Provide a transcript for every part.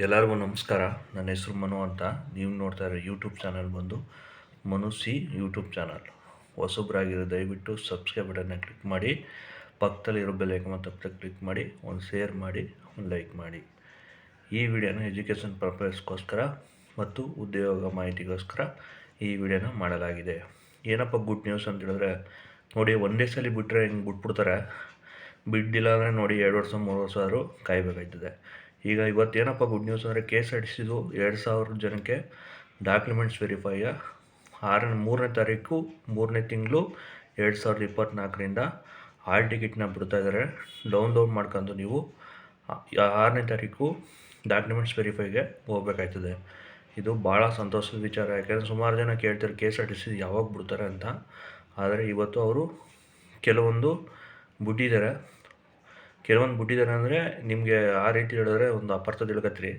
ಎಲ್ಲರಿಗೂ ನಮಸ್ಕಾರ. ನನ್ನ ಹೆಸರು ಮನು ಅಂತ. ನೀವು ನೋಡ್ತಾ ಇರೋ ಯೂಟ್ಯೂಬ್ ಚಾನಲ್ ಬಂದು ಮನು ಸಿ ಯೂಟ್ಯೂಬ್ ಚಾನಲ್. ಹೊಸಬ್ರಾಗಿರೋ ದಯವಿಟ್ಟು ಸಬ್ಸ್ಕ್ರೈಬ್ ಬಟನ್ನ ಕ್ಲಿಕ್ ಮಾಡಿ, ಪಕ್ಕದಲ್ಲಿರೋ ಬೆಲ್ ಐಕಾನ್ ತಪ್ಪದೆ ಕ್ಲಿಕ್ ಮಾಡಿ, ಒಂದು ಶೇರ್ ಮಾಡಿ, ಒಂದು ಲೈಕ್ ಮಾಡಿ. ಈ ವಿಡಿಯೋನ ಎಜುಕೇಷನ್ ಪರ್ಪಸ್ಗೋಸ್ಕರ ಮತ್ತು ಉದ್ಯೋಗ ಮಾಹಿತಿಗೋಸ್ಕರ ಈ ವಿಡಿಯೋನ ಮಾಡಲಾಗಿದೆ. ಏನಪ್ಪ ಗುಡ್ ನ್ಯೂಸ್ ಅಂತ ಹೇಳಿದ್ರೆ, ನೋಡಿ ಒಂದೇ ಸಲ ಬಿಟ್ಟರೆ ಹಿಂಗೆ ಬಿಟ್ಬಿಡ್ತಾರೆ. ಬಿಡ್ಡಿಲ್ಲ ಅಂದರೆ ನೋಡಿ 2 ವರ್ಷ 3 ವರ್ಷ ಆದರೂ ಕಾಯಬೇಕಾಯ್ತದೆ. ಈಗ ಇವತ್ತೇನಪ್ಪ ಗುಡ್ ನ್ಯೂಸ್ ಅಂದರೆ, KSRTCದು 2000 ಜನಕ್ಕೆ ಡಾಕ್ಯುಮೆಂಟ್ಸ್ ವೆರಿಫೈಯ 3ನೇ ತಾರೀಕು 3ನೇ ತಿಂಗಳು 2024ರಿಂದ ಹಾಲ್ ಟಿಕೆಟ್ನ ಬಿಡ್ತಾಯಿದ್ದಾರೆ. ಡೌನ್ಲೋಡ್ ಮಾಡ್ಕೊಂಡು ನೀವು 6ನೇ ತಾರೀಕು ಡಾಕ್ಯುಮೆಂಟ್ಸ್ ವೆರಿಫೈಗೆ ಹೋಗ್ಬೇಕಾಯ್ತದೆ. ಇದು ಭಾಳ ಸಂತೋಷದ ವಿಚಾರ. ಯಾಕೆಂದರೆ ಸುಮಾರು ಜನ ಕೇಳ್ತಾರೆ KSRTC ಯಾವಾಗ ಬಿಡ್ತಾರೆ ಅಂತ. ಆದರೆ ಇವತ್ತು ಅವರು ಕೆಲವೊಂದು ಬಿಟ್ಟಿದ್ದಾರೆ ಅಂದರೆ ನಿಮಗೆ ಆ ರೀತಿ ಹೇಳಿದ್ರೆ ಒಂದು ಅಪಾರ್ಥ ತಿಳ್ಕೊತೀರಿ.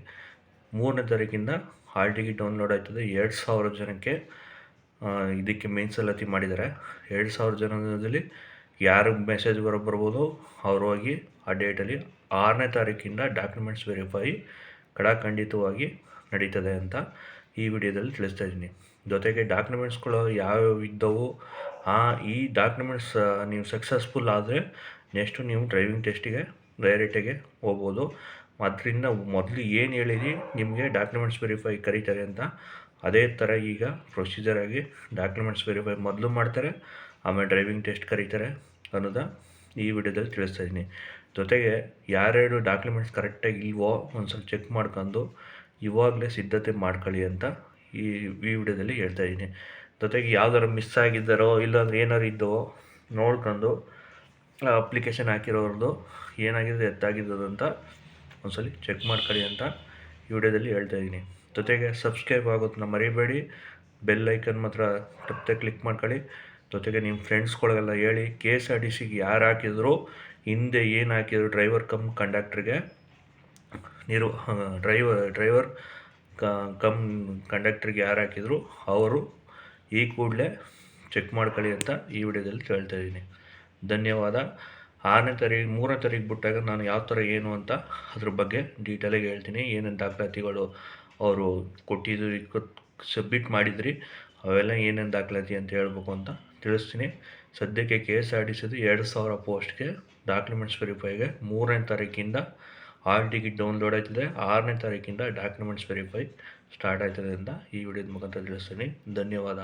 3ನೇ ತಾರೀಕಿಂದ ಹಾಲ್ ಟಿಕೆಟ್ ಡೌನ್ಲೋಡ್ ಆಯ್ತದೆ. 2000 ಜನಕ್ಕೆ ಇದಕ್ಕೆ ಮೀಸಲಾತಿ ಮಾಡಿದ್ದಾರೆ. 2000 ಜನದಲ್ಲಿ ಯಾರಿಗೆ ಮೆಸೇಜ್ ಬರ್ಬೋದು ಅವ್ರು ಹೋಗಿ ಆ ಡೇಟಲ್ಲಿ 6ನೇ ತಾರೀಕಿಂದ ಡಾಕ್ಯುಮೆಂಟ್ಸ್ ವೆರಿಫೈ ಖಂಡಿತವಾಗಿ ನಡೀತದೆ ಅಂತ ಈ ವಿಡಿಯೋದಲ್ಲಿ ತಿಳಿಸ್ತಾ ಇದ್ದೀನಿ. ಜೊತೆಗೆ ಡಾಕ್ಯುಮೆಂಟ್ಸ್ಗಳು ಯಾವ್ಯಾವ ಇದ್ದವು, ಈ ಡಾಕ್ಯುಮೆಂಟ್ಸ್ ನೀವು ಸಕ್ಸಸ್ಫುಲ್ ಆದರೆ ನೆಕ್ಸ್ಟು ನೀವು ಡ್ರೈವಿಂಗ್ ಟೆಸ್ಟಿಗೆ ಡೈರೆಕ್ಟಾಗೆ ಹೋಗ್ಬೋದು. ಅದರಿಂದ ಮೊದಲು ಏನು ಹೇಳಿರಿ ನಿಮಗೆ ಡಾಕ್ಯುಮೆಂಟ್ಸ್ ವೆರಿಫೈ ಕರೀತಾರೆ ಅಂತ, ಅದೇ ಥರ ಈಗ ಪ್ರೊಸೀಜರಾಗಿ ಡಾಕ್ಯುಮೆಂಟ್ಸ್ ವೆರಿಫೈ ಮೊದಲು ಮಾಡ್ತಾರೆ, ಆಮೇಲೆ ಡ್ರೈವಿಂಗ್ ಟೆಸ್ಟ್ ಕರೀತಾರೆ ಅನ್ನೋದು ಈ ವಿಡಿಯೋದಲ್ಲಿ ತಿಳಿಸ್ತಾ ಇದ್ದೀನಿ. ಜೊತೆಗೆ ಯಾರ್ಯಾರು ಡಾಕ್ಯುಮೆಂಟ್ಸ್ ಕರೆಕ್ಟಾಗಿ ಇಲ್ವೋ ಒಂದು ಸ್ವಲ್ಪ ಚೆಕ್ ಮಾಡ್ಕೊಂಡು ಇವಾಗಲೇ ಸಿದ್ಧತೆ ಮಾಡ್ಕೊಳ್ಳಿ ಅಂತ ಈ ವಿಡಿಯೋದಲ್ಲಿ ಹೇಳ್ತಾ ಇದ್ದೀನಿ. ಜೊತೆಗೆ ಯಾವ್ದಾರು ಮಿಸ್ ಆಗಿದ್ದಾರೋ ಇಲ್ಲಾಂದ್ರೆ ಏನಾರು ಇದ್ದವೋ ನೋಡ್ಕೊಂಡು ಅಪ್ಲಿಕೇಶನ್ ಹಾಕಿರೋರ್ದು ಏನಾಗಿದೆ ಎತ್ತಾಗಿದ್ದು ಅಂತ ಒಂದ್ಸಲ ಚೆಕ್ ಮಾಡ್ಕೊಳ್ಳಿ ಅಂತ ಈ ವಿಡಿಯೋದಲ್ಲಿ ಹೇಳ್ತಾ ಇದ್ದೀನಿ. ಜೊತೆಗೆ ಸಬ್ಸ್ಕ್ರೈಬ್ ಆಗೋದನ್ನ ಮರಿಬೇಡಿ, ಬೆಲ್ ಐಕನ್ ಮಾತ್ರ ತಪ್ಪದೆ ಕ್ಲಿಕ್ ಮಾಡ್ಕೊಳ್ಳಿ. ಜೊತೆಗೆ ನಿಮ್ಮ ಫ್ರೆಂಡ್ಸ್ಗಳಿಗೆಲ್ಲ ಹೇಳಿ, KSRTCಗೆ ಯಾರು ಹಾಕಿದ್ರು ಹಿಂದೆ ಏನು ಹಾಕಿದ್ರು ಡ್ರೈವರ್ ಕಮ್ ಕಂಡಕ್ಟ್ರಿಗೆ ಡ್ರೈವರ್ ಕಮ್ ಕಂಡಕ್ಟ್ರಿಗೆ ಯಾರು ಹಾಕಿದ್ರು ಅವರು ಈ ಕೂಡಲೇ ಚೆಕ್ ಮಾಡ್ಕೊಳ್ಳಿ ಅಂತ ಈ ವಿಡಿಯೋದಲ್ಲಿ ಹೇಳ್ತಾ ಇದ್ದೀನಿ. ಧನ್ಯವಾದ. 3ನೇ ತಾರೀಕು ಬಿಟ್ಟಾಗ ನಾನು ಯಾವ ಥರ ಏನು ಅಂತ ಅದ್ರ ಬಗ್ಗೆ ಡೀಟೇಲಾಗಿ ಹೇಳ್ತೀನಿ. ಏನೇನು ದಾಖಲಾತಿಗಳು ಅವರು ಕೊಟ್ಟಿದ್ದು ಸಬ್ಮಿಟ್ ಮಾಡಿದ್ರಿ ಅವೆಲ್ಲ ಏನೇನು ದಾಖಲಾತಿ ಅಂತ ಹೇಳ್ಬೇಕು ಅಂತ ತಿಳಿಸ್ತೀನಿ. ಸದ್ಯಕ್ಕೆ KSRTCದು 2000 ಪೋಸ್ಟ್ಗೆ ಡಾಕ್ಯುಮೆಂಟ್ಸ್ ವೆರಿಫೈಗೆ 3ನೇ ತಾರೀಕಿಂದ ಹಾಲ್ ಟಿಕೆಟ್ ಡೌನ್ಲೋಡ್ ಆಯ್ತದೆ. 6ನೇ ತಾರೀಕಿಂದ ಡಾಕ್ಯುಮೆಂಟ್ಸ್ ವೆರಿಫೈ ಸ್ಟಾರ್ಟ್ ಆಯ್ತದೆ ಅಂತ ಈ ವಿಡಿಯೋದ ಮುಖಾಂತರ ತಿಳಿಸ್ತೀನಿ. ಧನ್ಯವಾದ.